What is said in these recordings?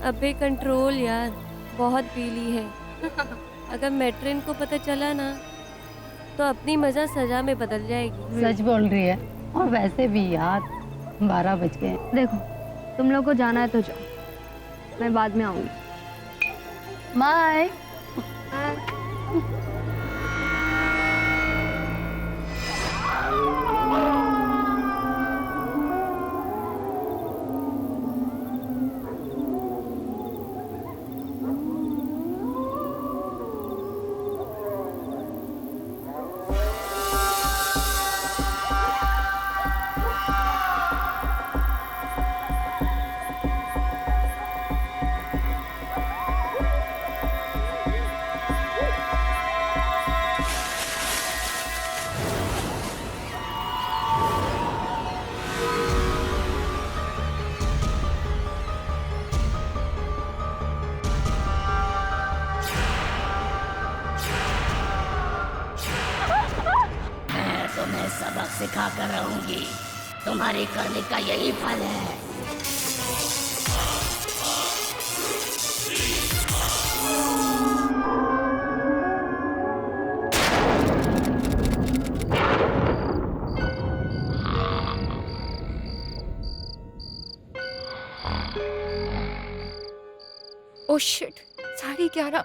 अबे कंट्रोल यार, बहुत पी ली है। अगर मैट्रिन को पता चला ना तो अपनी मजा सजा में बदल जाएगी। सच बोल रही है। और वैसे भी यार 12 बज गए। देखो, तुम लोग को जाना है तो जाओ, मैं बाद में आऊंगी। बाय। तुम्हें सबक सिखा कर रहूंगी, तुम्हारे करने का यही फल है। Oh shit, 11:30।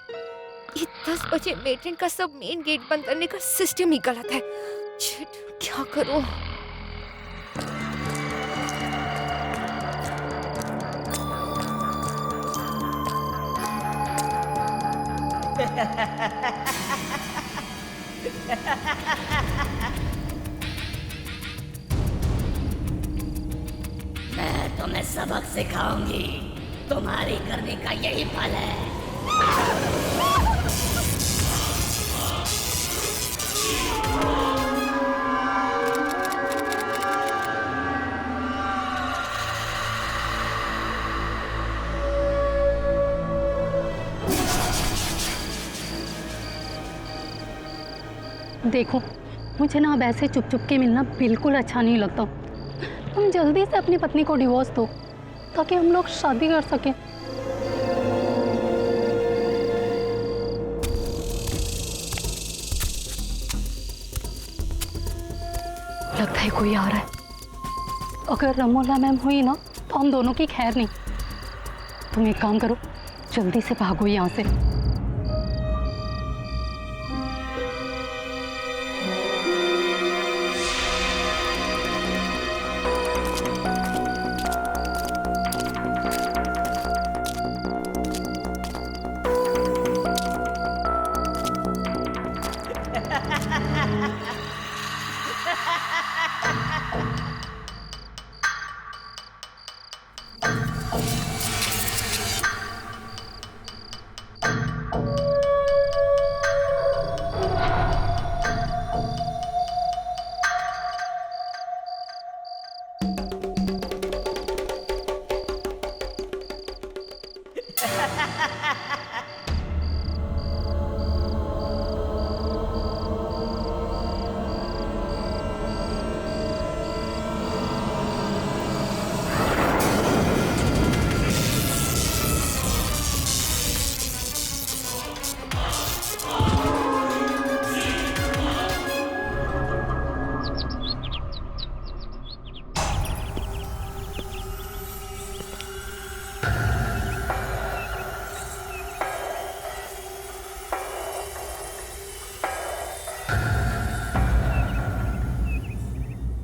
ये 10 बजे मेट्रिन का सब मेन गेट बंद करने का सिस्टम ही गलत है। शिट, क्या करूं? मैं तुम्हें सबक सिखाऊंगी, तुम्हारे करने का यही फल है। देखो, मुझे ना अब ऐसे चुप चुप के मिलना बिल्कुल अच्छा नहीं लगता। तुम जल्दी से अपनी पत्नी को डिवोर्स दो ताकि हम लोग शादी कर सकें। लगता है कोई आ रहा है। अगर रमोला मैम हुई ना तो हम दोनों की खैर नहीं। तुम एक काम करो, जल्दी से भागो यहाँ से।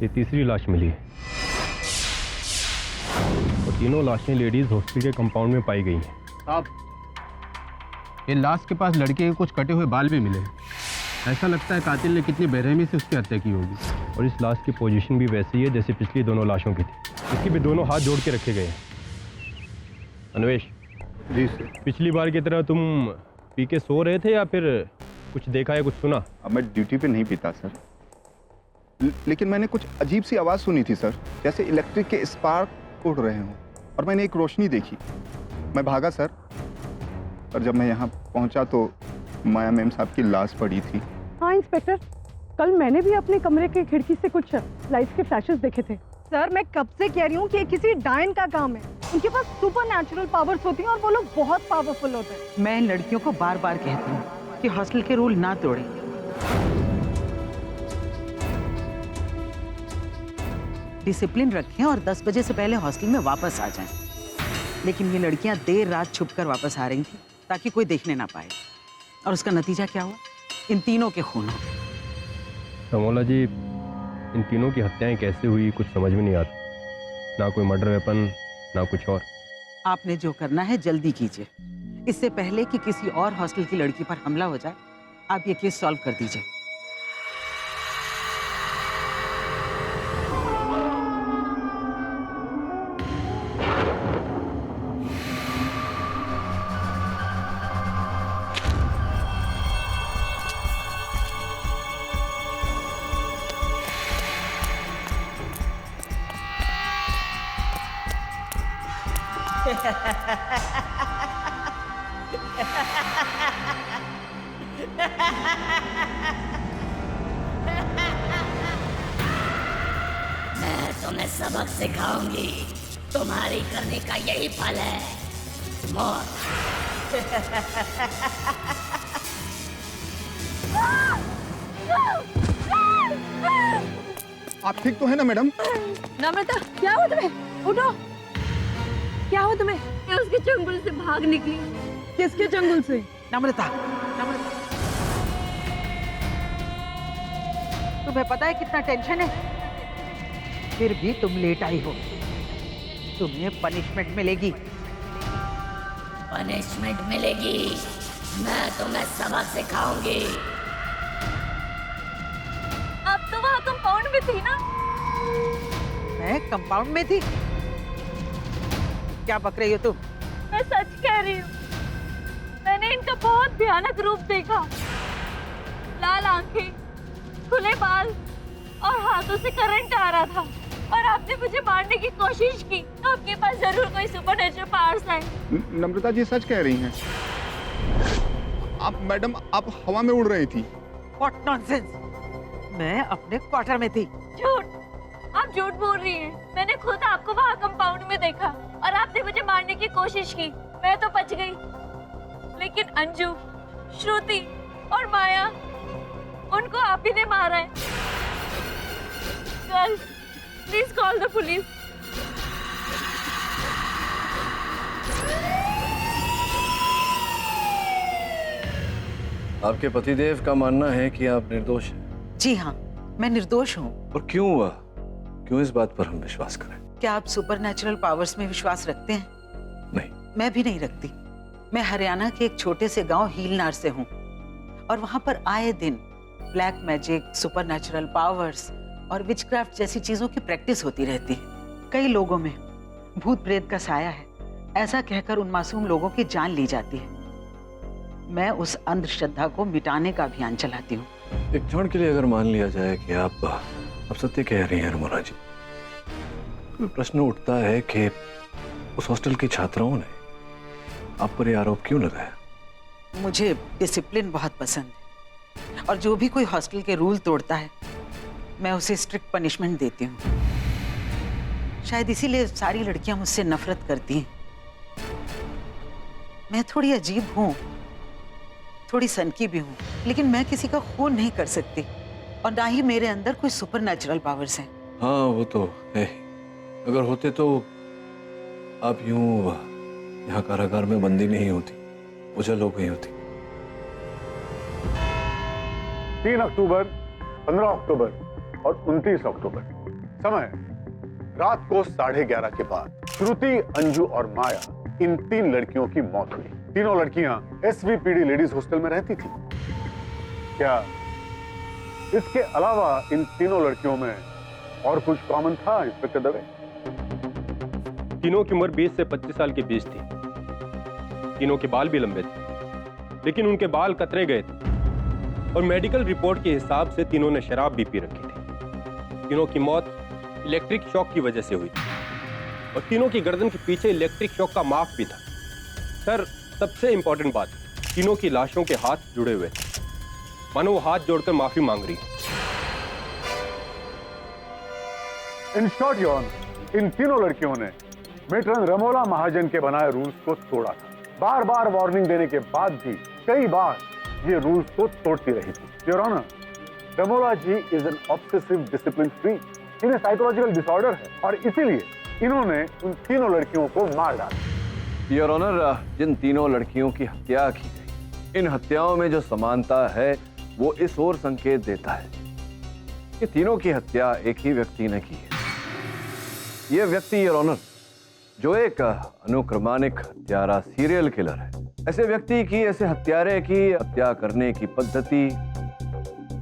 ये तीसरी लाश मिली है और तीनों लाशें लेडीज हॉस्पिटल के कंपाउंड में पाई गई हैं। साहब, ये लाश के पास लड़के के कुछ कटे हुए बाल भी मिले। ऐसा लगता है कातिल ने कितनी बेरहमी से उसकी हत्या की होगी। और इस लाश की पोजीशन भी वैसी है जैसे पिछली दोनों लाशों की थी। इसके भी दोनों हाथ जोड़ के रखे गए हैं। अन्वेश जी सर। पिछली बार की तरह तुम पी के सो रहे थे या फिर कुछ देखा या कुछ सुना? अब मैं ड्यूटी पे नहीं पीता सर, लेकिन मैंने कुछ अजीब सी आवाज़ सुनी थी सर, जैसे इलेक्ट्रिक के स्पार्क उड़ रहे हों, और मैंने एक रोशनी देखी। मैं भागा सर, और जब मैं यहाँ पहुँचा तो माया मैम साहब की लाश पड़ी थी। हाँ इंस्पेक्टर, कल मैंने भी अपने कमरे के खिड़की से कुछ लाइट्स के फ्लैशेस देखे थे। सर मैं कब से कह रही हूँ कि ये किसी डायन का काम है। उनके पास सुपर नेचुरल पावर्स होती हैं और वो लोग बहुत पावरफुल होते हैं। मैं इन लड़कियों को बार बार कहती हूँ कि हॉस्टल के रूल ना तोड़ें। डिसिप्लिन रखें और 10 बजे से पहले हॉस्टल में वापस आ जाएं। लेकिन ये लड़कियां देर रात छुपकर वापस आ रही थी ताकि कोई देखने ना पाए, और उसका नतीजा क्या हुआ? इन तीनों के खून हो। रमोला जी, इन तीनों की हत्याएं कैसे हुई कुछ समझ में नहीं आता। ना कोई मर्डर वेपन, ना कुछ और। आपने जो करना है जल्दी कीजिए, इससे पहले कि किसी और हॉस्टल की लड़की पर हमला हो जाए। आप ये केस सॉल्व कर दीजिए। मैं तुम्हें सबक सिखाऊंगी। तुम्हारी करने का यही फल है, मौत। आप ठीक तो है ना मैडम? नम्रता, क्या हुआ तुम्हें? उठो। क्या हुआ तुम्हें? मैं उसके चंगुल से भाग निकली। किसके चंगुल से? नम्रता, नम्रता, तुम्हें पता है कितना टेंशन है? फिर भी तुम लेट आई हो। तुम्हें पनिशमेंट मिलेगी। पनिशमेंट मिलेगी। मैं तुम्हें सबक सिखाऊंगी। अब तो वहाँ कंपाउंड में थी ना? मैं कंपाउंड में थी? क्या बक रही हो तुम? मैं सच कह रही हूँ। मैंने इनका बहुत भयानक रूप देखा। लाल आंखें, खुले बाल और हाथों से करंट आ रहा था। और आपने मुझे मारने की कोशिश की। आपके पास जरूर कोई सुपरनेचुरल पावर्स है। नम्रता जी सच कह रही हैं। आप मैडम, आप हवा में उड़ रही थी। What nonsense! मैं अपने क्वार्टर में थी। झूठ! आप झूठ बोल रही हैं। मैंने खुद आपको वहाँ कंपाउंड में देखा और आपने मुझे मारने की कोशिश की। मैं तो बच गई, लेकिन अंजू, श्रुति और माया, उनको आप ही ने मारा है। Girls, please call the police. आपके पतिदेव का मानना है कि आप निर्दोष हैं। जी हाँ, मैं निर्दोष हूँ। और क्यों हुआ? क्यों इस बात पर हम विश्वास करें? क्या आप सुपरनेचुरल पावर्स में विश्वास रखते हैं? नहीं। मैं भी नहीं रखती। मैं हरियाणा के एक छोटे से गांव हीलनार से हूँ, और वहां पर आए दिन ब्लैक मैजिक, सुपरनेचुरल पावर्स और विचक्राफ्ट जैसी चीजों की प्रैक्टिस होती रहती है। कई लोगों में भूत प्रेत का साया है, ऐसा कहकर उन मासूम लोगों की जान ली जाती है। मैं उस अंधश्रद्धा को मिटाने का अभियान चलाती हूँ। एक क्षण के लिए अगर मान लिया जाए कि आप सत्य कह रही हैं रमोला जी, तो प्रश्न उठता है कि उस हॉस्टल की छात्राओं ने आप पर यह आरोप क्यों लगाया? मुझे डिसिप्लिन बहुत पसंद है, और जो भी कोई हॉस्टल के रूल तोड़ता है मैं उसे स्ट्रिक्ट पनिशमेंट देती हूँ। शायद इसीलिए सारी लड़कियां मुझसे नफरत करती हैं। मैं थोड़ी अजीब हूँ, थोड़ी सनकी भी हूँ, लेकिन मैं किसी का खून नहीं कर सकती, और ना ही मेरे अंदर कोई सुपरनेचुरल पावर्स हैं। हाँ, वो तो है। अगर होते तो आप यूं यहाँ कारागार में बंदी नहीं होती, ओझल हो गई होती। 3 अक्टूबर, 15 अक्टूबर और 29 अक्टूबर। समय रात को 11:30 के बाद श्रुति, अंजू और माया, इन 3 लड़कियों की मौत हुई। तीनों लड़कियां SVPD लेडीज हॉस्टल में रहती थी। क्या इसके अलावा इन तीनों लड़कियों में और कुछ कॉमन था, इंस्पेक्टर दवे? तीनों की उम्र 20 से 25 साल के बीच थी। तीनों के बाल भी लंबे थे, लेकिन उनके बाल कतरे गए थे, और मेडिकल रिपोर्ट के हिसाब से तीनों ने शराब भी पी रखी थी। तीनों की मौत इलेक्ट्रिक शॉक की वजह से हुई थी, और तीनों की गर्दन के पीछे इलेक्ट्रिक शॉक का मार्क भी था। सर, सबसे इंपॉर्टेंट बात, तीनों की लाशों के हाथ जुड़े हुए थे, मानो वो हाथ जोड़कर माफी मांग रही। इन शॉर्ट योर ऑनर, इन तीनों लड़कियों ने मेट्रन रमोला महाजन के बनाए रूल्स को तोड़ा था। बार बार वार्निंग देने के बाद भी कई बार ये रूल्स को तोड़ती रही थी। Your honour, Ramola ji is an obsessive discipline free. इन्हें साइकोलॉजिकल डिसऑर्डर है और इसीलिए इन्होंने उन तीनों लड़कियों को मार डाला। योर ऑनर, जिन तीनों लड़कियों की हत्या की गई, इन हत्याओं में जो समानता है वो इस ओर संकेत देता है कि तीनों की हत्या एक ही व्यक्ति ने की है। ये व्यक्ति योर ऑनर जो एक अनुक्रमानिक हत्यारा सीरियल किलर है। ऐसे व्यक्ति की, ऐसे हत्यारे की हत्या करने की पद्धति,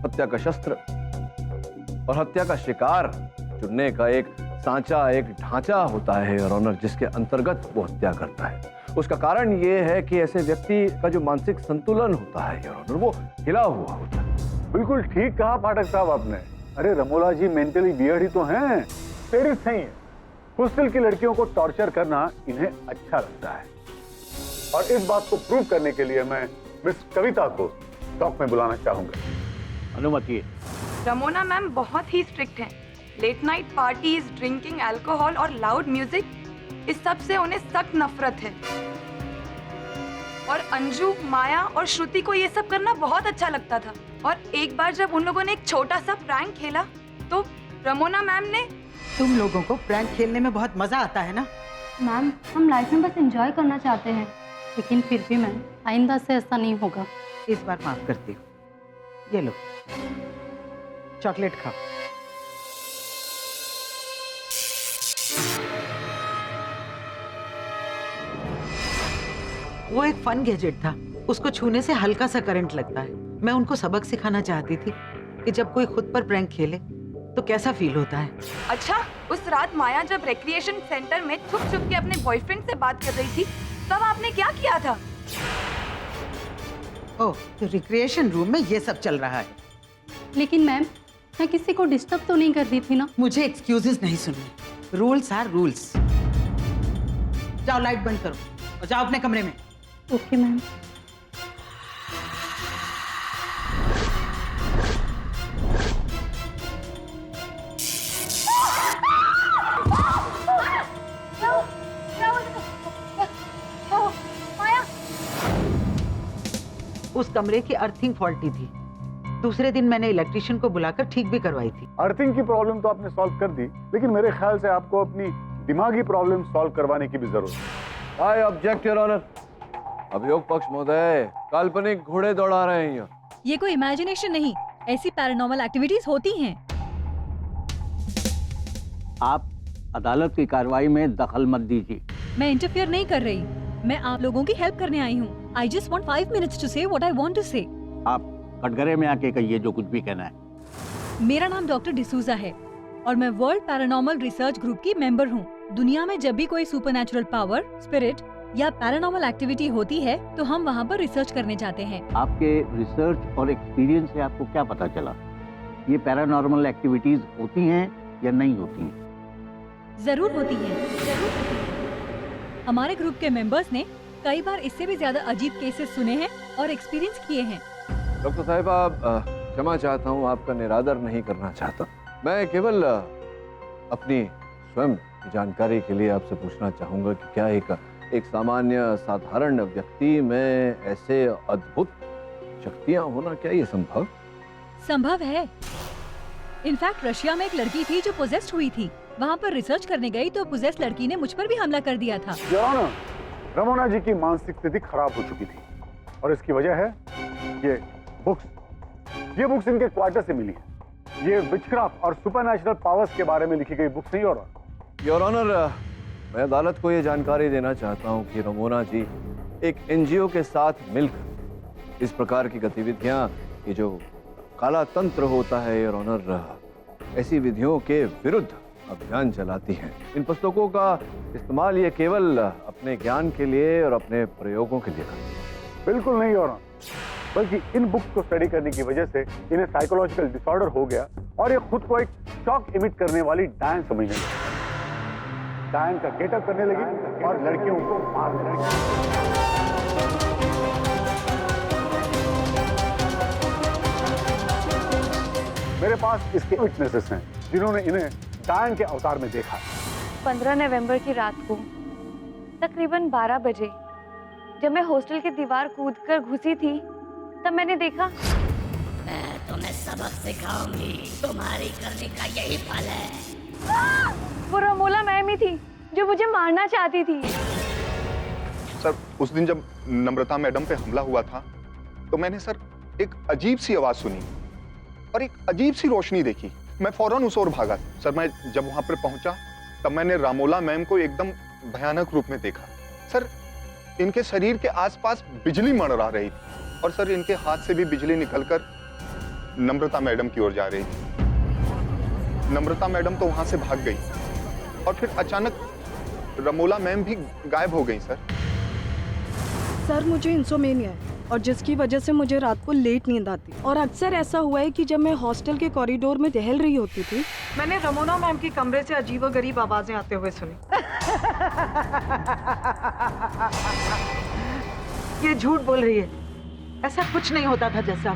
हत्या का शस्त्र और हत्या का शिकार चुनने का एक सांचा, एक ढांचा होता है योर ऑनर, जिसके अंतर्गत वो हत्या करता है। उसका कारण ये है कि ऐसे व्यक्ति का जो मानसिक संतुलन होता है योर ऑनर, वो हिला हुआ होता है। बिल्कुल ठीक कहा पाठक साहब आपने। अरे रमोला जी मेंटली बियर्ड ही तो हैं, पेरिस नहीं है। हॉस्टल की लड़कियों को टॉर्चर करना इन्हें अच्छा लगता है और इस बात को प्रूव करने के लिए मैं मिस कविता को टॉक में बुलाना चाहूंगा। अनुमति है। रमोना मैम बहुत ही स्ट्रिक्ट हैं। Late night parties, drinking, alcohol और लाउड म्यूजिक, इस सब से उन्हें सख्त नफरत है। और अंजू, माया और श्रुति को ये सब करना बहुत अच्छा लगता था। और एक बार जब उन लोगों ने एक छोटा सा प्रैंक खेला तो रमोना मैम ने... तुम लोगों को प्रैंक खेलने में बहुत मजा आता है ना? मैम, हम लाइफ में बस एंजॉय करना चाहते हैं, लेकिन फिर भी मैम आइंदा से ऐसा नहीं होगा। इस बार माफ करती हूँ। ये लो, चॉकलेट खाओ। वो एक फन गैजेट था, उसको छूने से हल्का सा करंट लगता है। मैं उनको सबक सिखाना चाहती थी कि जब कोई खुद पर प्रैंक खेले तो कैसा फील होता है। अच्छा, उस रात माया जब रिक्रिएशन सेंटर में छुप छुप के अपने बॉयफ्रेंड से बात कर रही थी, तब आपने क्या किया था? ओह, तो रिक्रिएशन रूम में ये सब चल रहा है। लेकिन मैम, मैं किसी को डिस्टर्ब तो नहीं कर दी थी ना? मुझे एक्सक्यूजेस नहीं सुनने। Rules are rules. जाओ लाइट बंद करो और जाओ अपने कमरे में। Okay ma'am. उस कमरे की अर्थिंग फॉल्टी थी। दूसरे दिन मैंने इलेक्ट्रिशियन को बुलाकर ठीक भी करवाई थी। अर्थिंग की प्रॉब्लम तो आपने सॉल्व कर दी, लेकिन मेरे ख्याल से आपको अपनी दिमागी प्रॉब्लम सॉल्व करवाने की भी जरूरत है। I object your honour. अभियोग पक्ष महोदय काल्पनिक घोड़े दौड़ा रहे हैं। ये कोई इमेजिनेशन नहीं, ऐसी पैरानॉर्मल एक्टिविटीज होती हैं। आप अदालत की कार्रवाई में दखल मत दीजिए। मैं इंटरफेयर नहीं कर रही, मैं आप लोगों की हेल्प करने आई हूँ। I just want 5 minutes to say what I want to say. आप कटघरे में आके कहिए जो कुछ भी कहना है। मेरा नाम डॉक्टर डिसूजा है और मैं वर्ल्ड पैरानॉर्मल रिसर्च ग्रुप की मेंबर हूँ। दुनिया में जब भी कोई सुपरनैचुरल पावर, स्पिरिट या पैरानॉर्मल एक्टिविटी होती है तो हम वहाँ पर रिसर्च करने जाते हैं। आपके रिसर्च और एक्सपीरियंस से आपको क्या पता चला? ये पैरानॉर्मल एक्टिविटीज होती हैं या नहीं होती हैं? जरूर होती है। हमारे ग्रुप के मेंबर्स ने कई बार इससे भी ज्यादा अजीब केसेस सुने हैं और एक्सपीरियंस किए हैं। डॉक्टर साहब, आप क्षमा चाहता हूँ, आपका निरादर नहीं करना चाहता। मैं केवल अपनी स्वयं की जानकारी के लिए आपसे पूछना चाहूँगा कि क्या एक सामान्य साधारण व्यक्ति में ऐसे अद्भुत शक्तियाँ होना, क्या ये संभव है? इनफैक्ट रशिया में एक लड़की थी जो पोजेस्ड हुई थी। वहाँ पर रिसर्च करने गई तो पोजेस्ड लड़की ने मुझ पर भी हमला कर दिया था। रमोना जी की मानसिक स्थिति खराब हो चुकी थी और इसकी वजह है ये बुक्स इनके क्वार्टर से मिली है। ये विचक्राफ्ट और सुपरनैचुरल पावर्स के बारे में लिखी गई बुक्स नहीं। और योर ऑनर, मैं अदालत को ये जानकारी देना चाहता हूँ कि रमोना जी एक एनजीओ के साथ मिलकर इस प्रकार की गतिविधियाँ, ये जो काला तंत्र होता है योर ऑनर, ऐसी विधियों के विरुद्ध अभियान चलाती हैं। इन पुस्तकों का इस्तेमाल ये केवल अपने ज्ञान के लिए और अपने प्रयोगों के लिए करते हैं। बिल्कुल नहीं हो रहा, बल्कि इन बुक्स को स्टडी करने की वजह से इन्हें साइकोलॉजिकसाइकोलॉजिकल डिसऑर्डर हो गया और ये खुद को एक शॉक इमिट करने वाली डायन समझने लगी। डायन का गेटअप करने लगी और लड़कियों को मारने लगी। मेरे पास इसके विटनेसेस हैं जिन्होंने इन्हें डायन के अवतार में देखा। 15 नवंबर की रात को तकरीबन 12 बजे जब मैं हॉस्टल की दीवार कूदकर घुसी थी, तब मैंने देखा। मैं तुम्हें सबक सिखाऊंगी, तुम्हारी करने का यही फल है। वो रमोला मैम ही थी जो मुझे मारना चाहती थी। सर, उस दिन जब नम्रता मैडम पे हमला हुआ था तो मैंने सर एक अजीब सी आवाज सुनी और एक अजीब सी रोशनी देखी। मैं फौरन उस ओर भागा। सर, मैं जब वहां पर पहुंचा तब मैंने रामोला मैम को एकदम भयानक रूप में देखा। सर, इनके शरीर के आसपास बिजली मंडरा रही थी और सर इनके हाथ से भी बिजली निकलकर नम्रता मैडम की ओर जा रही थी। नम्रता मैडम तो वहां से भाग गई और फिर अचानक रमोला मैम भी गायब हो गई। सर, मुझे इंसोमेनिया है और जिसकी वजह से मुझे रात को लेट नींद आती और अक्सर ऐसा हुआ है कि जब मैं हॉस्टल के कॉरिडोर में टहल रही होती थी, मैंने रमोना मैम के कमरे से अजीबोगरीब आवाजें आते हुए सुनी। ये झूठ बोल रही है, ऐसा कुछ नहीं होता था जैसा।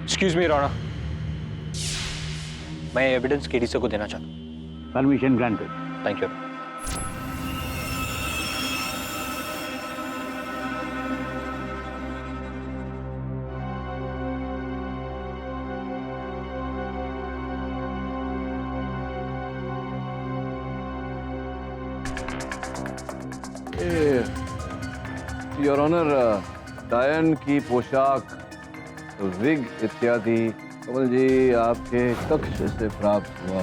एक्सक्यूज मी राणा, मैं एविडेंस केडीसी को देना चाहता हूँ। Permission granted. Thank you. Your honour, डायन की पोशाक, विग इत्यादि कमल जी आपके कक्ष से प्राप्त हुआ।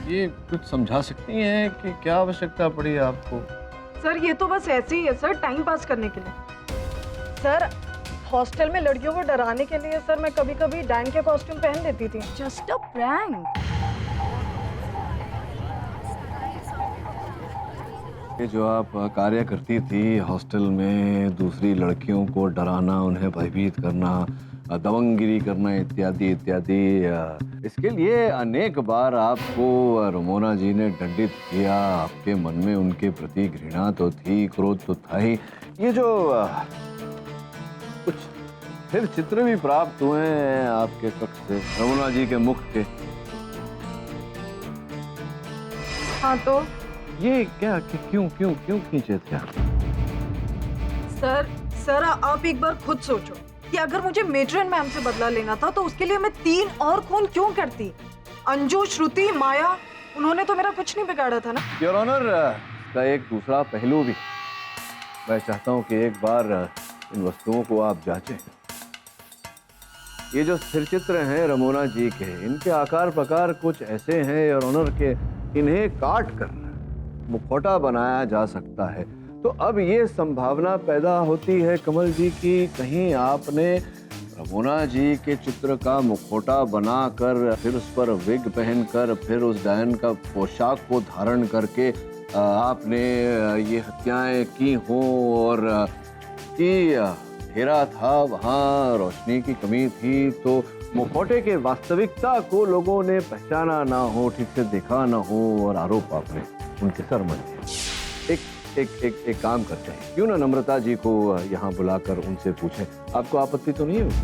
ये कुछ समझा सकती हैं कि क्या आवश्यकता पड़ी आपको? सर, ये तो बस ऐसे ही है सर, टाइम पास करने के लिए। सर, हॉस्टल में लड़कियों को डराने के लिए सर मैं कभी-कभी डायन के कॉस्ट्यूम पहन लेती थी। Just a prank. ये जो आप कार्य करती थी हॉस्टल में, दूसरी लड़कियों को डराना, उन्हें भयभीत करना, दबंगगिरी करना इत्यादि इत्यादि, इसके लिए अनेक बार आपको रमोना जी ने दंडित किया। आपके मन में उनके प्रति घृणा तो थी, क्रोध तो था ही। ये जो कुछ फिर चित्र भी प्राप्त हुए हैं आपके कक्ष से रमोना जी के मुख के। हाँ, तो ये क्या क्यों क्यों क्यों खींचे थे? सर आप एक बार खुद सोचो कि अगर मुझे मेट्रन मैम से बदला लेना था तो उसके लिए मैं 3 और खून क्यों करती? अंजू, श्रुति, माया, उन्होंने तो मेरा कुछ नहीं बिगाड़ा था ना। योर ऑनर, इसका एक दूसरा पहलू भी। मैं चाहता हूं कि एक बार इन वस्तुओं को आप जांचें। ये जो स्थिर चित्र हैं रमोना जी के, इनके आकार प्रकार कुछ ऐसे हैं योर ऑनर के इन्हें काट कर मुखौटा बनाया जा सकता है। तो अब ये संभावना पैदा होती है कमल जी की कहीं आपने रमोना जी के चित्र का मुखौटा बनाकर, फिर उस पर विग पहनकर, फिर उस डायन का पोशाक को धारण करके आपने ये हत्याएं की हों और कि अंधेरा था, वहाँ रोशनी की कमी थी, तो मुखौटे के वास्तविकता को लोगों ने पहचाना ना हो, ठीक से देखा ना हो और आरोप आपने उनके सर मर दिया। एक काम करते हैं, क्यों ना नम्रता जी को यहाँ बुलाकर उनसे पूछें। आपको आपत्ति तो नहीं होगी?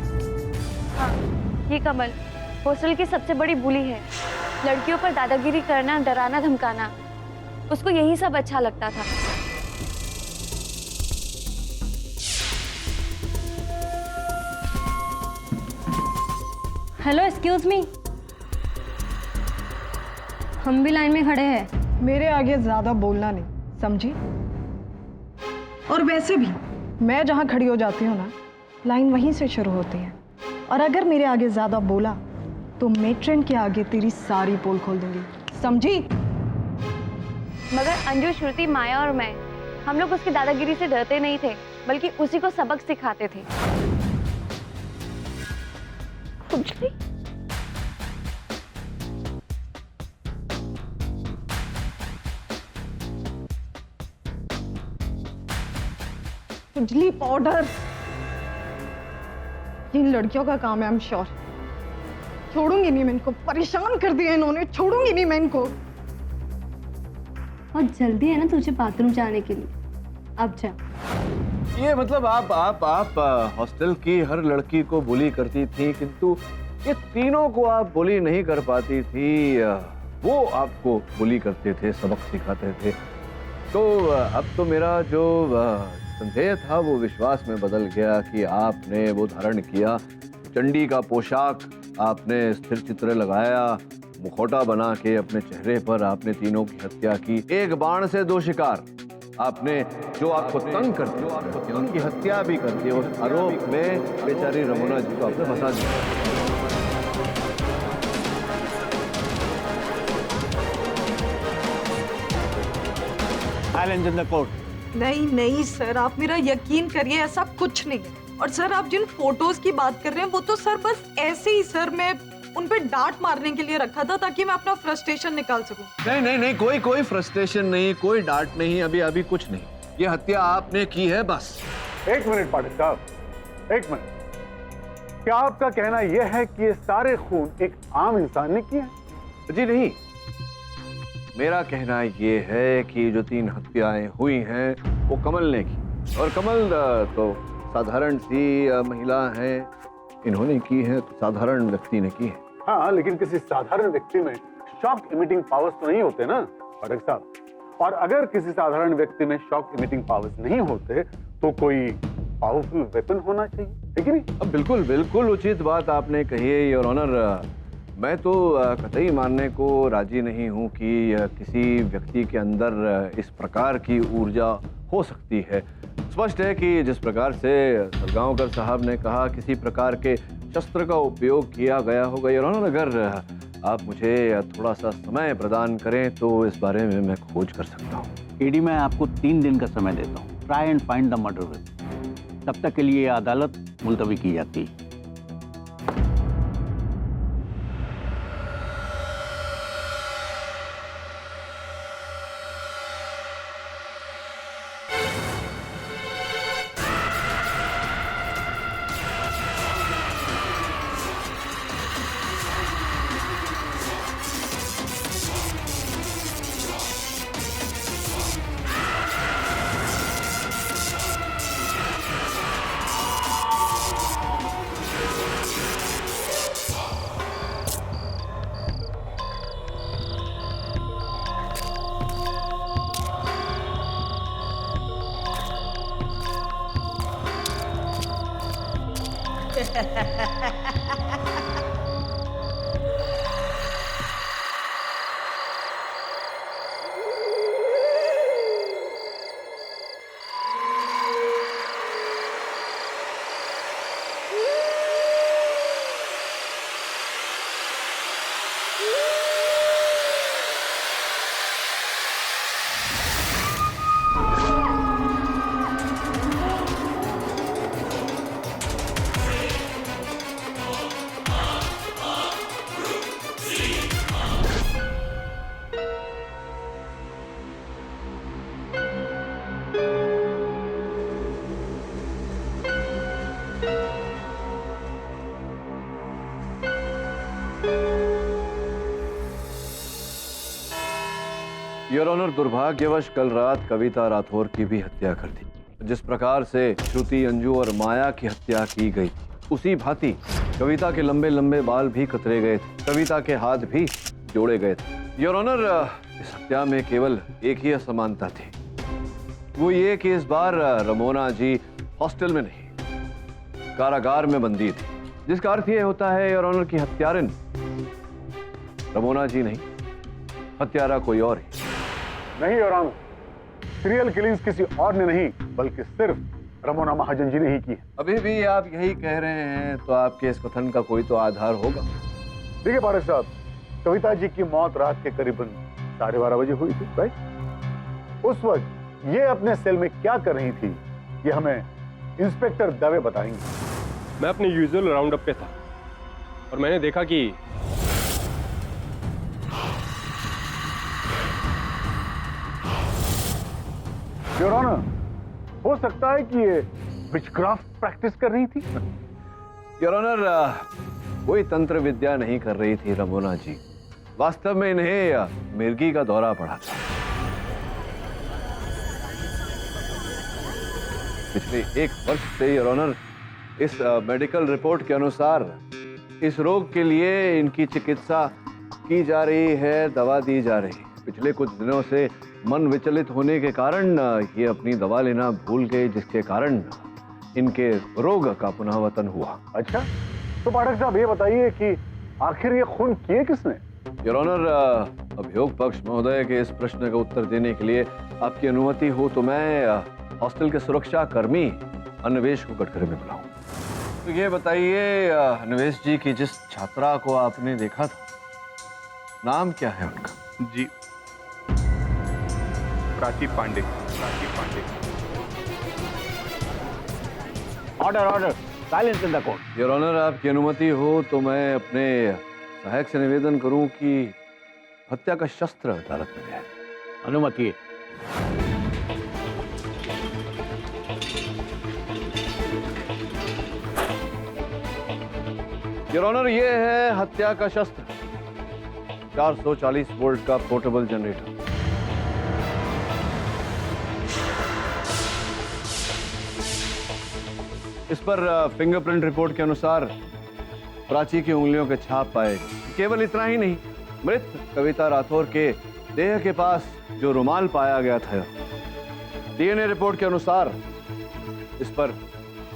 हाँ, ये कमल हॉस्टल की सबसे बड़ी बुली है। लड़कियों पर दादागिरी करना, डराना धमकाना, उसको यही सब अच्छा लगता था। हेलो, एक्सक्यूज मी, हम भी लाइन में खड़े हैं। मेरे आगे ज्यादा बोलना नहीं, समझी? और वैसे भी मैं जहाँ खड़ी हो जाती हूँ ना, लाइन वहीं से शुरू होती है। और अगर मेरे आगे ज्यादा बोला तो मेट्रन के आगे तेरी सारी पोल खोल दूंगी, समझी? मगर अंजू, श्रुति, माया और मैं, हम लोग उसकी दादागिरी से डरते नहीं थे, बल्कि उसी को सबक सिखाते थे। खुजली पाउडर इन लड़कियों का काम है, आई एम श्योर। छोड़ूंगी नहीं मैं इनको, परेशान कर दिया इन्होंने, छोड़ूंगी नहीं मैं इनको। और जल्दी है ना तुझे बाथरूम जाने के लिए, अब जा। ये मतलब आप हॉस्टल की हर लड़की को बुली करती थी, किंतु ये तीनों को आप बुली नहीं कर पाती थी, वो आपको बुली करते थे, सबक सिखाते थे। तो अब तो मेरा जो संदेह था वो विश्वास में बदल गया कि आपने वो धारण किया, चंडी का पोशाक आपने स्थिर चित्र लगाया, मुखौटा बना के अपने चेहरे पर आपने तीनों की हत्या की। एक बाण से दो शिकार, आपने जो आपको तंग करते उनकी हत्या भी कर दी। उस आरोप में बेचारी रमोना जी को आपने फंसा दिया। नहीं नहीं सर, आप मेरा यकीन करिए, ऐसा कुछ नहीं है। और सर आप जिन फोटोज की बात कर रहे हैं वो तो सर बस ऐसे ही सर मैं उन पे डांट मारने के लिए रखा था ताकि मैं अपना फ्रस्ट्रेशन निकाल सकूं। नहीं नहीं नहीं, कोई फ्रस्ट्रेशन नहीं, कोई डांट नहीं, अभी कुछ नहीं। ये हत्या आपने की है बस। एक मिनट पाठक साहब, एक मिनट। क्या आपका कहना यह है कि ये सारे खून एक आम इंसान ने किए हैं? जी नहीं, मेरा कहना ये है कि जो 3 हत्याएं हुई हैं वो कमल ने की, और कमल तो साधारण सी महिला है, इन्होंने की है तो साधारण व्यक्ति ने की है। हाँ, लेकिन किसी साधारण व्यक्ति में शॉक इमिटिंग पावर्स तो नहीं होते ना पाठक साहब। और अगर किसी साधारण व्यक्ति में शॉक इमिटिंग पावर्स नहीं होते तो कोई पावरफुल वेपन होना चाहिए, है कि नहीं? अब बिल्कुल उचित बात आपने कही है योर ऑनर। मैं तो कतई मानने को राजी नहीं हूं कि किसी व्यक्ति के अंदर इस प्रकार की ऊर्जा हो सकती है। स्पष्ट है कि जिस प्रकार से सरगांवकर साहब ने कहा किसी प्रकार के शस्त्र का उपयोग किया गया होगा। योर ऑनर, अगर आप मुझे थोड़ा सा समय प्रदान करें तो इस बारे में मैं खोज कर सकता हूँ। ईडी, मैं आपको 3 दिन का समय देता हूँ। Try and find the murder weapon. तब तक के लिए अदालत मुलतवी की जाती है। योर ऑनर, दुर्भाग्यवश कल रात कविता राठौर की भी हत्या कर दी। जिस प्रकार से श्रुति, अंजू और माया की हत्या की गई उसी भांति कविता के लंबे लंबे बाल भी कतरे गए थे, कविता के हाथ भी जोड़े गए थे। योर ऑनर, इस हत्या में केवल एक ही असमानता थी, वो ये कि इस बार रमोना जी हॉस्टल में नहीं कारागार में बंदी थी, जिसका अर्थ ये होता है योर ऑनर की हत्यारिन रमोना जी नहीं, हत्यारा कोई और ही। नहीं योर ऑनर, सीरियल किलिंग्स किसी और ने नहीं बल्कि सिर्फ रमोना महाजन जी ने ही की है। अभी भी आप यही कह रहे हैं तो आपके इस कथन का कोई तो आधार होगा। देखिए पाठक साहब, कविता जी की मौत रात के करीबन 12:30 बजे हुई थी, राइट? उस वक्त ये अपने सेल में क्या कर रही थी ये हमें इंस्पेक्टर दवे बताएंगे। मैं अपने यूजुअल राउंड अप पे था और मैंने देखा कि योर ऑनर, हो सकता है कि ये विचक्राफ्ट प्रैक्टिस कर रही थी। योर ऑनर, कोई तंत्र विद्या नहीं कर रही थी रमोना जी, वास्तव में इन्हें मिर्गी का दौरा पड़ा था। पिछले 1 वर्ष से योर ऑनर इस मेडिकल रिपोर्ट के अनुसार इस रोग के लिए इनकी चिकित्सा की जा रही है, दवा दी जा रही है। पिछले कुछ दिनों से मन विचलित होने के कारण ये अपनी दवा लेना भूल गए, जिसके कारण इनके रोग का पुनरावतन हुआ। अच्छा, तो पाठक साहब ये बताइए कि आखिर ये खून किए किसने? योर ऑनर, अभियोग पक्ष महोदय के इस प्रश्न का उत्तर देने के लिए आपकी अनुमति हो तो मैं हॉस्टल के सुरक्षा कर्मी अन्वेश को कटघरे में बुलाऊं। तो ये बताइए अन्वेश जी की जिस छात्रा को आपने देखा था, नाम क्या है उनका? जी, Prachi Pande. Order order, silence in the court. Your honour, आपकी अनुमति हो तो मैं अपने सहायक से निवेदन करूं कि हत्या का शस्त्र अदालत में है। अनुमति है। योर ऑनर, ये है हत्या का शस्त्र, 440 वोल्ट का पोर्टेबल जनरेटर। इस पर फिंगरप्रिंट रिपोर्ट के अनुसार प्राची की उंगलियों के छाप पाए। केवल इतना ही नहीं, मृत कविता राठौर के देह के पास जो रुमाल पाया गया था, डीएनए रिपोर्ट के अनुसार इस पर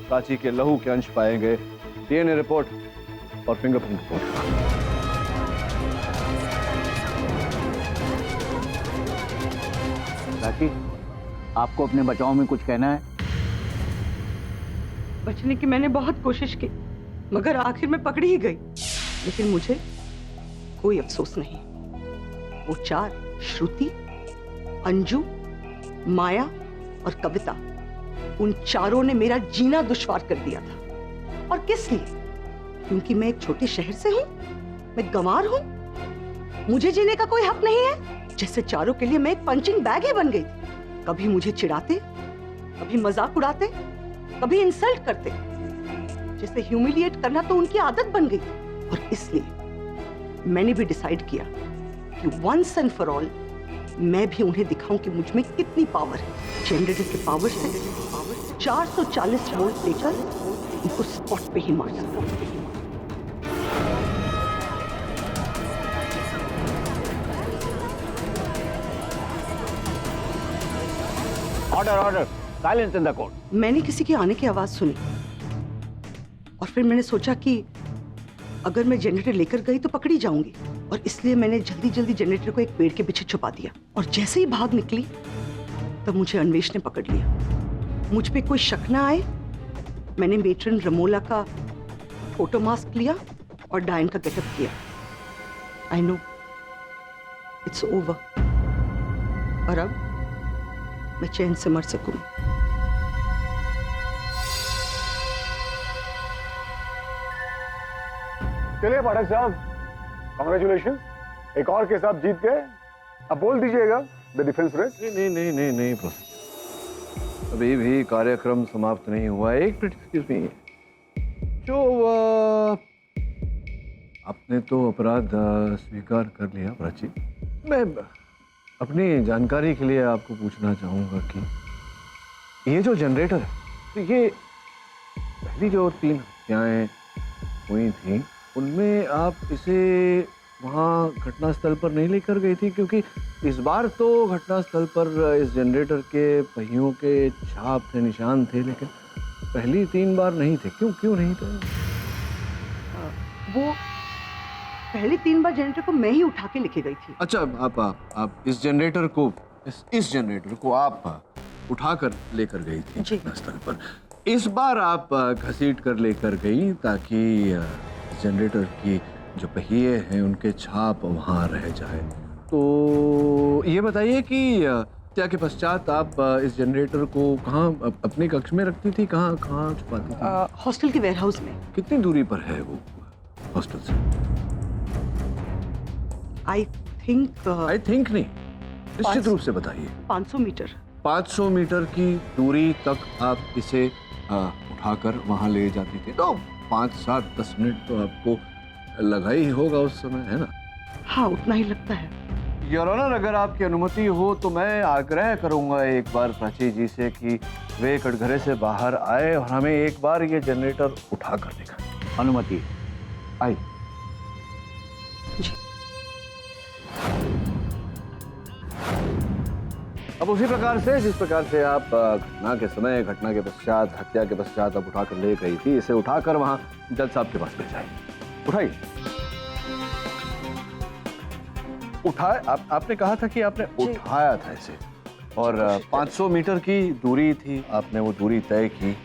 प्राची के लहू के अंश पाए गए। डीएनए रिपोर्ट और फिंगरप्रिंट रिपोर्ट। प्राची, आपको अपने बचाव में कुछ कहना है? बचने की मैंने बहुत कोशिश की, मगर आखिर में पकड़ी ही गई। लेकिन मुझे कोई अफसोस नहीं। वो चार, श्रुति, अंजू, माया और कविता, उन चारों ने मेरा जीना दुश्वार कर दिया था। और किस लिए? क्योंकि मैं एक छोटे शहर से हूं, मैं गंवार हूं, मुझे जीने का कोई हक नहीं है। जैसे चारों के लिए मैं एक पंचिंग बैग ही बन गई थी। कभी मुझे चिढ़ाते, कभी मजाक उड़ाते, कभी इंसल्ट करते। जैसे ह्यूमिलिएट करना तो उनकी आदत बन गई। और इसलिए मैंने भी डिसाइड किया कि वंस एंड फॉर ऑल मैं भी उन्हें दिखाऊं कि मुझ में कितनी पावर है। जनरेटर के पावर से 440 वोल्ट लेकर उनको स्पॉट पे ही मार सकता। Order order, silence in the court. मैंने किसी के आने की आवाज सुनी और फिर मैंने सोचा कि अगर मैं जनरेटर लेकर गई तो पकड़ी जाऊंगी, और इसलिए मैंने जल्दी जल्दी जनरेटर को एक पेड़ के पीछे छुपा दिया। और जैसे ही भाग निकली तब मुझे अन्वेष ने पकड़ लिया। मुझ पे कोई शक ना आए, मैंने मेट्रन रमोला का फोटो मास्क लिया और डायन का गेटअप किया। आई नो इट्स ओवर, और अब मैं चैन से मर सकूं। चलिए पाठक साहब, कांग्रेचुलेशन, एक और केस आप जीत गए। अब बोल दीजिएगा द डिफेंस रेट। नहीं नहीं नहीं नहीं प्रोफेसर, अभी भी कार्यक्रम समाप्त नहीं हुआ। एक मिनट, एक्सक्यूज मी। जो आपने तो अपराध स्वीकार कर लिया प्राची। मैं अपनी जानकारी के लिए आपको पूछना चाहूंगा कि ये जो जनरेटर है, तो ये पहली जो 3 हत्याएं हुई थी उनमें आप इसे वहाँ घटनास्थल पर नहीं लेकर गई थी? क्योंकि इस बार तो घटनास्थल पर इस जनरेटर के पहियों के छाप थे, निशान थे, लेकिन पहली 3 बार नहीं थे। क्यों नहीं थे? वो पहले 3 बार जनरेटर को मैं ही उठा के लेके गई थी। अच्छा, आप इस जनरेटर को इस जनरेटर को आप उठाकर लेकर गई थी घटनास्थल पर। इस बार आप घसीट कर लेकर गई ताकि जनरेटर की जो पहिए हैं उनके छाप वहाँ रह जाए। तो ये बताइए कि हत्या के पश्चात आप इस जनरेटर को कहाँ अपने कक्ष में रखती थी, कहाँ छुपाती थी? हॉस्टल के वेयरहाउस में। कितनी दूरी पर है वो हॉस्टल से? आई थिंक नहीं, निश्चित रूप से बताइए। 500 मीटर। 500 मीटर की दूरी तक आप इसे उठाकर वहाँ ले जाती थी, तो 5-7-10 मिनट तो आपको लगा ही होगा उस समय, है ना? हाँ, उतना ही लगता है। योर ऑनर, अगर आपकी अनुमति हो तो मैं आग्रह करूंगा एक बार प्राची जी से कि वे कटघरे से बाहर आए और हमें एक बार ये जनरेटर उठा कर दिखाएं। अनुमति। आई। अब उसी प्रकार से जिस प्रकार से आप घटना के समय, घटना के पश्चात, हत्या के पश्चात आप उठाकर ले गई थी, इसे उठाकर वहां जज साहब के पास ले जाए। उठाइए। उठाए। आपने कहा था कि आपने उठाया था इसे, और 500 मीटर की दूरी थी, आपने वो दूरी तय की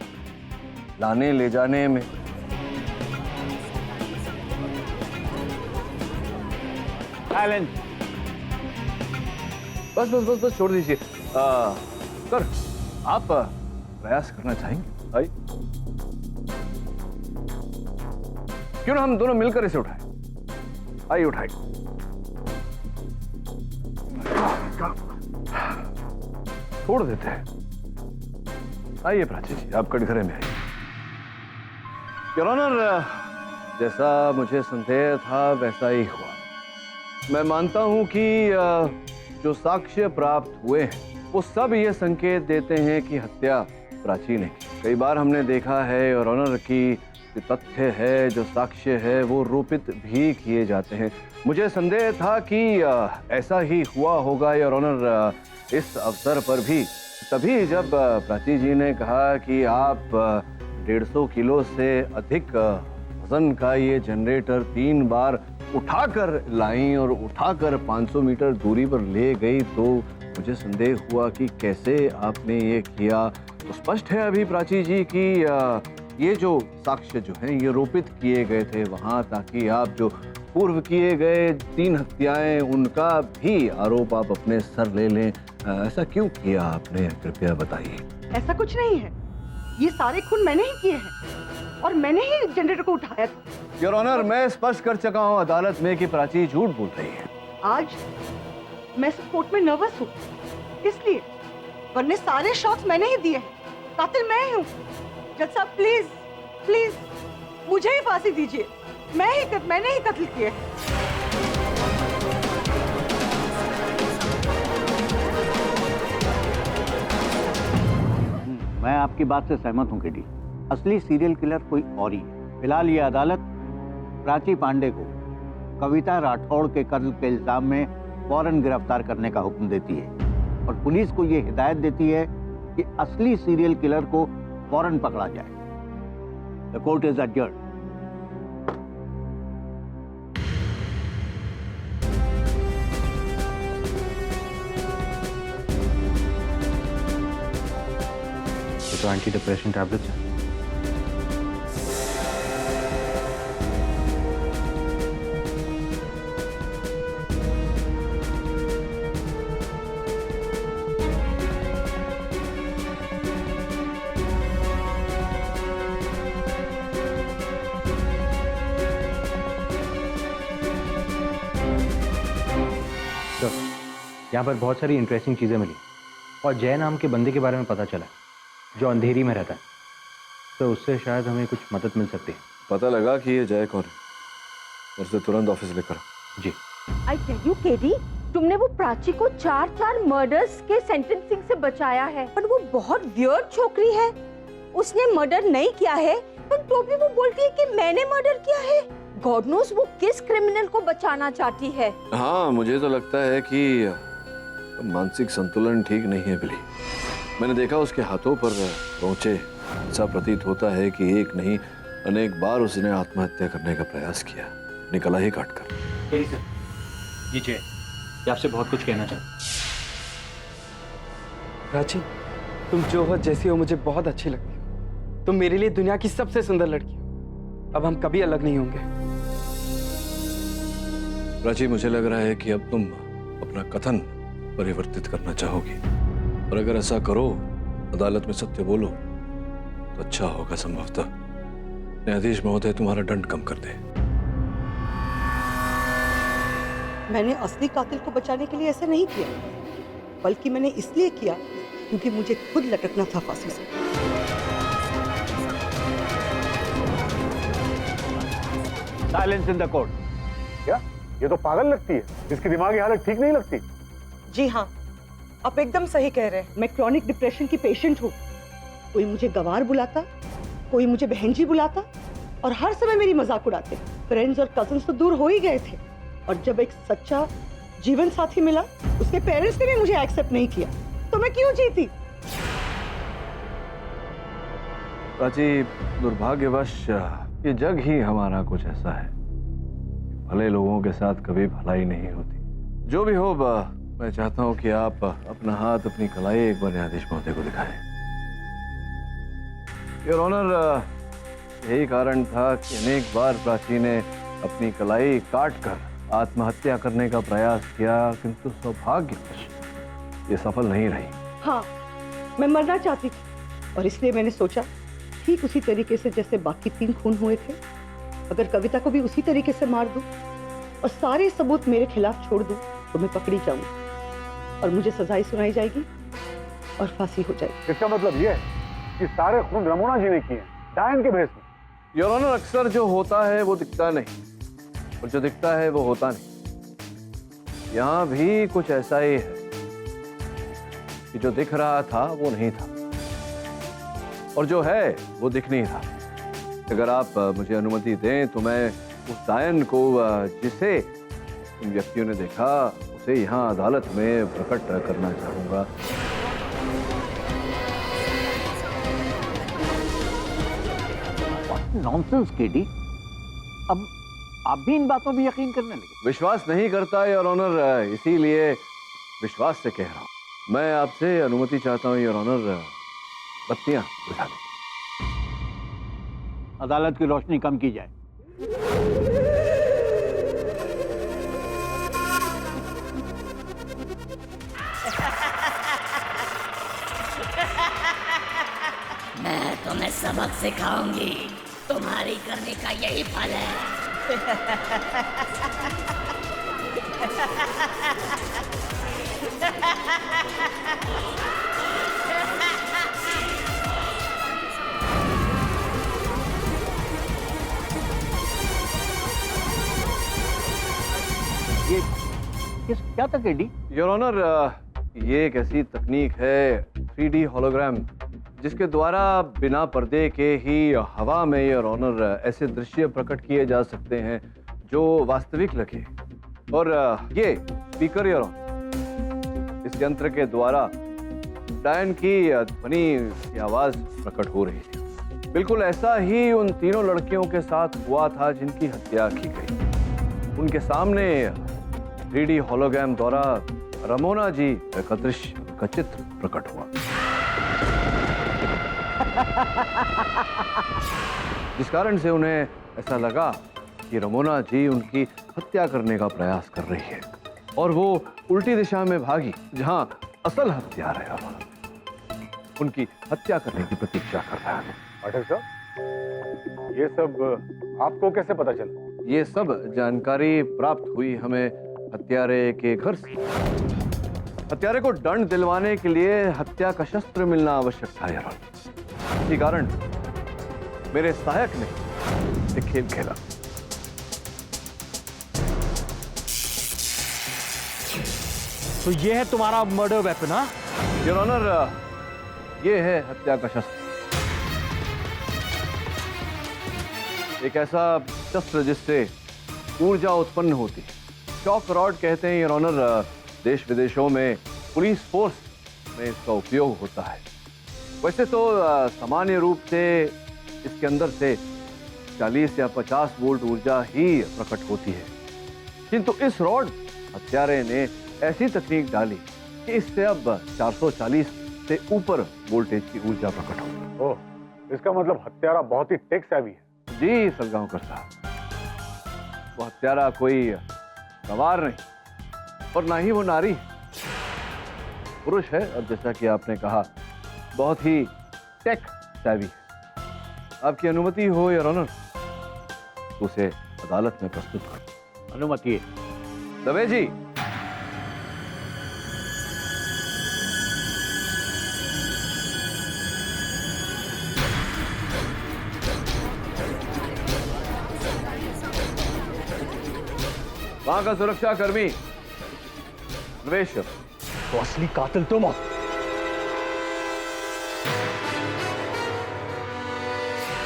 लाने ले जाने में। बस बस बस बस छोड़ दीजिए। सर, आप प्रयास करना चाहेंगे? आइए। क्यों ना हम दोनों मिलकर इसे उठाएं? आइए उठाइए। छोड़ देते हैं। आइए प्राची जी, आप कटघरे में आइए। योर ऑनर, जैसा मुझे संदेह था वैसा ही हुआ। मैं मानता हूं कि जो साक्ष्य प्राप्त हुए हैं वो सब ये संकेत देते हैं कि हत्या प्राची ने की। कई बार हमने देखा है योर ऑनर की जो तथ्य है, जो साक्ष्य है, वो रोपित भी किए जाते हैं। मुझे संदेह था कि ऐसा ही हुआ होगा योर ऑनर इस अवसर पर भी। तभी जब प्राची जी ने कहा कि आप 150 किलो से अधिक वजन का ये जनरेटर 3 बार उठाकर लाई और उठाकर 500 मीटर दूरी पर ले गई, तो मुझे संदेह हुआ कि कैसे आपने ये किया। तो स्पष्ट है अभी प्राची जी कि ये जो साक्ष्य जो हैं ये रोपित किए गए थे वहाँ, ताकि आप जो पूर्व किए गए 3 हत्याएं उनका भी आरोप आप अपने सर ले लें। ऐसा क्यों किया आपने, कृपया बताइए। ऐसा कुछ नहीं है, ये सारे खून मैंने ही किए हैं और मैंने ही जनरेटर को उठाया था। योर ऑनर, मैं स्पष्ट कर चुका हूँ अदालत में कि प्राची झूठ बोल रही है। आज मैं कोर्ट में नर्वस हूँ इसलिए, वरने सारे शॉट्स मैंने ही दिए हैं। कातिल मैं ही हूँ। जज साहब प्लीज प्लीज मुझे ही फांसी दीजिए। मैंने ही कत्ल किए हैं। मैं आपकी बात से सहमत हूं केडी। असली सीरियल किलर कोई और ही है। फिलहाल ये अदालत प्राची पांडे को कविता राठौड़ के कत्ल के इल्जाम में फौरन गिरफ्तार करने का हुक्म देती है और पुलिस को ये हिदायत देती है कि असली सीरियल किलर को फौरन पकड़ा जाए। The court is adjourned. तो एंटी डिप्रेशन टैबलेट्स हैं। यहाँ पर बहुत सारी इंटरेस्टिंग चीज़ें मिली और जय नाम के बंदे के बारे में पता चला जो अंधेरी में रहता है, तो उससे शायद हमें कुछ मदद मिल सकती है। पता लगा कि ये जय कौन है, उसे तुरंत ऑफिस लेकर जी। आई टेल यू केडी, तुमने वो प्राची को 4 मर्डर्स के सेंटेंसिंग से बचाया है, पर वो बहुत वियर्ड छोकरी है। उसने मर्डर नहीं किया है, पर तो भी वो बोलती है कि मैंने मर्डर किया है। गॉड नोस वो किस क्रिमिनल को बचाना चाहती है। हाँ, मुझे तो लगता है कि मानसिक संतुलन ठीक नहीं है बिली। मैंने देखा उसके हाथों पर पहुंचे, ऐसा प्रतीत होता है कि एक नहीं अनेक बार उसने आत्महत्या करने का प्रयास किया, निकला ही काट कर। जी जय, आपसे बहुत कुछ कहना चाहता। प्राची, तुम जो हो जैसी हो मुझे बहुत अच्छी लगती हो। तुम मेरे लिए दुनिया की सबसे सुंदर लड़की हो। अब हम कभी अलग नहीं होंगे। प्राची, मुझे लग रहा है कि अब तुम अपना कथन परिवर्तित करना चाहोगी, और अगर ऐसा करो, अदालत में सत्य बोलो, तो अच्छा होगा। संभवतः न्यायाधीश महोदय तुम्हारा दंड कम कर दे। मैंने असली कातिल को बचाने के लिए ऐसा नहीं किया, बल्कि मैंने इसलिए किया क्योंकि मुझे खुद लटकना था फांसी से। Silence in the court. क्या ये तो पागल लगती है, इसकी दिमागी हालत ठीक नहीं लगती। जी हाँ, आप एकदम सही कह रहे हैं। मैं क्रॉनिक डिप्रेशन की पेशेंट हूँ। कोई मुझे गंवार बुलाता, कोई मुझे बहन जी बुलाता, और हर समय मेरी मजाक उड़ाते। फ्रेंड्स और कजन्स तो दूर हो ही गए थे, और जब एक सच्चा जीवन साथी मिला, उसके पेरेंट्स ने भी मुझे एक्सेप्ट नहीं किया, तो मैं क्यों जीती? प्राची, दुर्भाग्यवश ये जग ही हमारा कुछ ऐसा है, भले लोगों के साथ कभी भलाई नहीं होती। जो भी हो, मैं चाहता हूं कि आप अपना हाथ, अपनी कलाई एक बार न्यायाधीश महोदय को दिखाएं। योर ऑनर, यही कारण था कि अनेक बार प्राची ने अपनी कलाई काट कर आत्महत्या करने का प्रयास किया, किंतु सौभाग्यवश ये सफल नहीं रही। हाँ, मैं मरना चाहती थी, और इसलिए मैंने सोचा ठीक उसी तरीके से जैसे बाकी 3 खून हुए थे, अगर कविता को भी उसी तरीके से मार दूं और सारे सबूत मेरे खिलाफ छोड़ दूं, तो मैं पकड़ी जाऊंगी और मुझे सजाएं सुनाई जाएगी और फांसी हो जाएगी। इसका मतलब यह है कि सारे खून रमोना जी ने किए, डायन के भेस में। योर ऑनर, अक्सर जो होता है वो दिखता नहीं, और जो दिखता है वो होता नहीं। यहां भी कुछ ऐसा ही है कि जो दिख रहा था वो नहीं था, और जो है वो दिख नहीं रहा। अगर आप मुझे अनुमति दें तो मैं उस डायन को, जिसे इन व्यक्तियों ने देखा, उसे यहाँ अदालत में प्रकट करना चाहूंगा। नॉनसेंस केडी, अब आप भी इन बातों में यकीन करने लगे? विश्वास नहीं करता योर ऑनर, इसीलिए विश्वास से कह रहा हूं। मैं आपसे अनुमति चाहता हूं योर ऑनर, बत्तियां बुझा दें। अदालत की रोशनी कम की जाए। मैं तुम्हें सबक सिखाऊंगी, तुम्हारी करने का यही फल है। ये क्या था केडी? योर ऑनर, ये एक ऐसी तकनीक है 3D होलोग्राम, जिसके द्वारा बिना पर्दे के ही हवा में योर ऑनर ऐसे दृश्य प्रकट किए जा सकते हैं जो वास्तविक लगे। और ये स्पीकर योर ऑनर, इस यंत्र के द्वारा डायन की ध्वनि की आवाज प्रकट हो रही थी। बिल्कुल ऐसा ही उन तीनों लड़कियों के साथ हुआ था जिनकी हत्या की गई। उनके सामने 3D होलोग्राम द्वारा रमोना जी का दृश्य, का चित्र प्रकट हुआ, जिस कारण से उन्हें ऐसा लगा कि रमोना जी उनकी हत्या करने का प्रयास कर रही है, और वो उल्टी दिशा में भागी जहां असल हत्यार है उनकी हत्या करने की प्रतीक्षा कर रहा है। पाठक साहब, ये सब आपको कैसे पता चला? ये सब जानकारी प्राप्त हुई हमें हत्यारे के घर से। हत्यारे को दंड दिलवाने के लिए हत्या का शस्त्र मिलना आवश्यक था यार। इसी कारण मेरे सहायक ने एक खेल खेला। तो ये है तुम्हारा मर्डर वेपन? हाँ योर ऑनर, ये है हत्या का शस्त्र, एक ऐसा शस्त्र जिससे ऊर्जा उत्पन्न होती है। शॉक रॉड कहते हैं योर ऑनर। देश विदेशों में पुलिस फोर्स में इसका उपयोग होता है। वैसे तो सामान्य रूप से इसके अंदर से 40 या 50 वोल्ट ऊर्जा ही प्रकट होती है, किंतु इस रॉड हत्यारे ने ऐसी तकनीक डाली कि इससे अब 440 से ऊपर वोल्टेज की ऊर्जा प्रकट होती है। ओह, इसका मतलब हत्यारा बहुत ही टेक सेवी है। जी सलगांवकर साहब, वो हत्यारा कोई गंवार नहीं, और ना ही वो नारी, पुरुष है, और जैसा कि आपने कहा बहुत ही टेक सेवी है। आपकी अनुमति हो योर ऑनर, उसे अदालत में प्रस्तुत कर। अनुमति है। दवे जी, वहां का सुरक्षा कर्मी नवेश, तो असली कातिल तुम हो।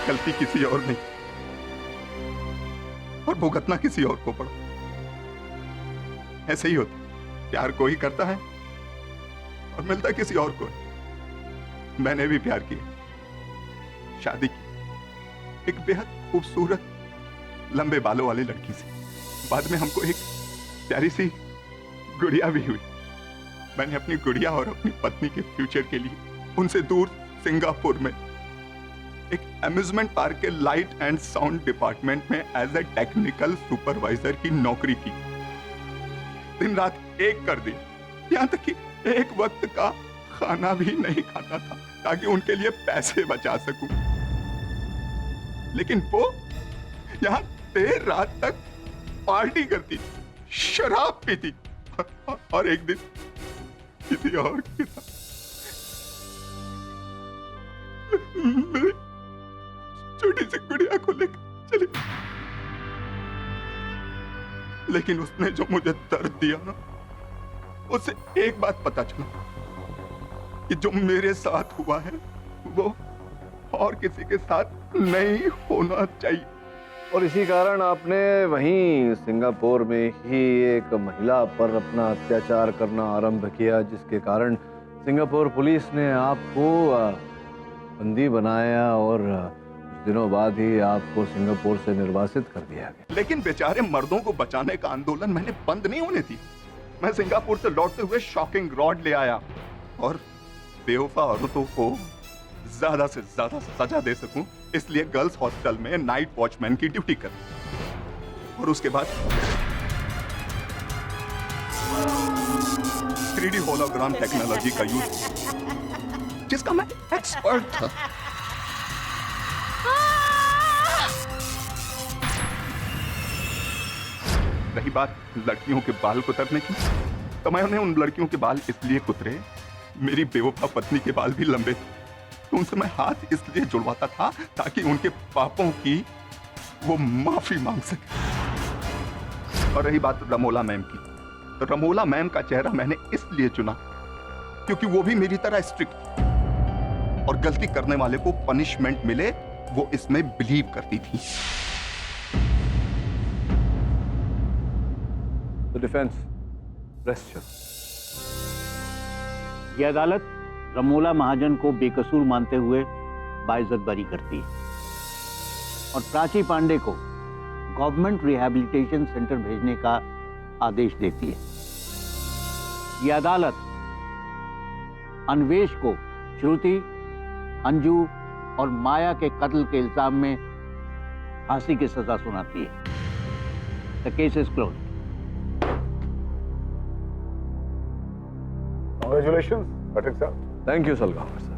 गलती किसी और नहीं, और भुगतना किसी और को पड़ा। ऐसे ही होता, प्यार कोई करता है और मिलता किसी और को। मैंने भी प्यार किया, शादी की एक बेहद खूबसूरत लंबे बालों वाली लड़की से। बाद में हमको एक प्यारी सी गुड़िया भी हुई। मैंने अपनी गुड़िया और अपनी पत्नी के फ्यूचर के लिए उनसे दूर सिंगापुर में एक अम्यूजमेंट पार्क के लाइट एंड साउंड डिपार्टमेंट में एज ए टेक्निकल सुपरवाइजर की नौकरी की। दिन रात एक कर दी, यहां तक कि एक वक्त का खाना भी नहीं खाता था ताकि उनके लिए पैसे बचा सकूं। लेकिन वो यहां देर रात तक पार्टी करती, शराब पीती और एक दिन किसी और के साथ मेरी छोटी सी गुड़िया को लेकर चली। लेकिन उसने जो मुझे दर्द दिया ना, उससे एक बात पता चला कि जो मेरे साथ हुआ है वो और किसी के साथ नहीं होना चाहिए। और इसी कारण आपने वहीं सिंगापुर में ही एक महिला पर अपना अत्याचार करना आरंभ किया, जिसके कारण सिंगापुर पुलिस ने आपको बंदी बनाया और कुछ दिनों बाद ही आपको सिंगापुर से निर्वासित कर दिया गया। लेकिन बेचारे मर्दों को बचाने का आंदोलन मैंने बंद नहीं होने दी। मैं सिंगापुर से लौटते हुए शॉकिंग रॉड ले आया और बेवफा औरतों को ज्यादा से ज्यादा सजा दे सकूं, इसलिए गर्ल्स हॉस्टल में नाइट वॉचमैन की ड्यूटी कर। और उसके बाद 3D होलोग्राम टेक्नोलॉजी का यूज, जिसका मैं एक्सपर्ट था। रही बात लड़कियों के बाल कुतरने की, तो मैंने उन लड़कियों के बाल इसलिए कुतरे, मेरी बेवफा पत्नी के बाल भी लंबे थे, तो उनसे मैं हाथ इसलिए जुड़वाता था ताकि उनके पापों की वो माफी मांग सके। और रही बात रमोला मैम की, तो रमोला मैम का चेहरा मैंने इसलिए चुना क्योंकि वो भी मेरी तरह स्ट्रिक्ट थी और गलती करने वाले को पनिशमेंट मिले वो इसमें बिलीव करती थी। तो डिफेंस रेस्ट। यह अदालत रमोला महाजन को बेकसूर मानते हुए बाइज्जत बरी करती है और प्राची पांडे को गवर्नमेंट रिहैबिलिटेशन सेंटर भेजने का आदेश देती है। यह अदालत अन्वेष को श्रुति, अंजू और माया के कत्ल के इल्जाम में फांसी की सजा सुनाती है। The case is close. Congratulations, Patrick sir. Thank you, Salgaonkar sir.